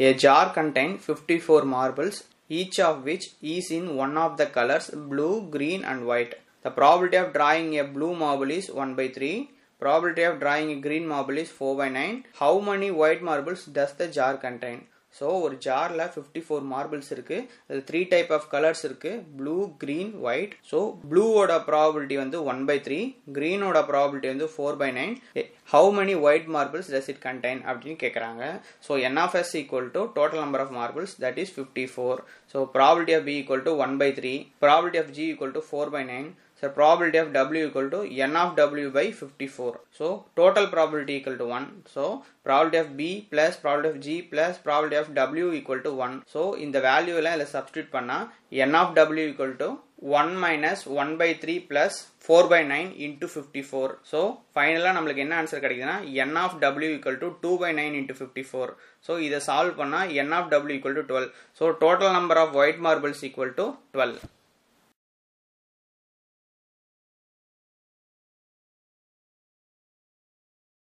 A jar contains 54 marbles, each of which is in one of the colors blue, green and white. The probability of drawing a blue marble is 1/3. Probability of drawing a green marble is 4/9. How many white marbles does the jar contain? So ஒரு ஜார்ல 54 marbles இருக்கு. அது 3 type of colours இருக்கு. Blue, green, white. So ப்ளூவோட probability வந்து 1/3, கிரீனோட probability வந்து 4/9. How many white marbles does it contain அப்படின்னு கேட்குறாங்க. So n of s equal to total number of marbles, that is 54. So probability of b equal to 1/3, probability of g equal to 4/9. So probability of w equal to n of w by 54. So total probability equal to 1. So probability of b plus probability of g plus probability of w equal to 1. So in the value எல்லாம் இதில் substitute பண்ணா n of w equal to 1 minus 1/3 plus 4/9 into 54. So finally நம்மளுக்கு என்ன answer கிடைக்குதுன்னா n of w equal to 2/9 into 54. So இதை solve பண்ணா n of w equal to 12. So total number of white marbles equal to 12.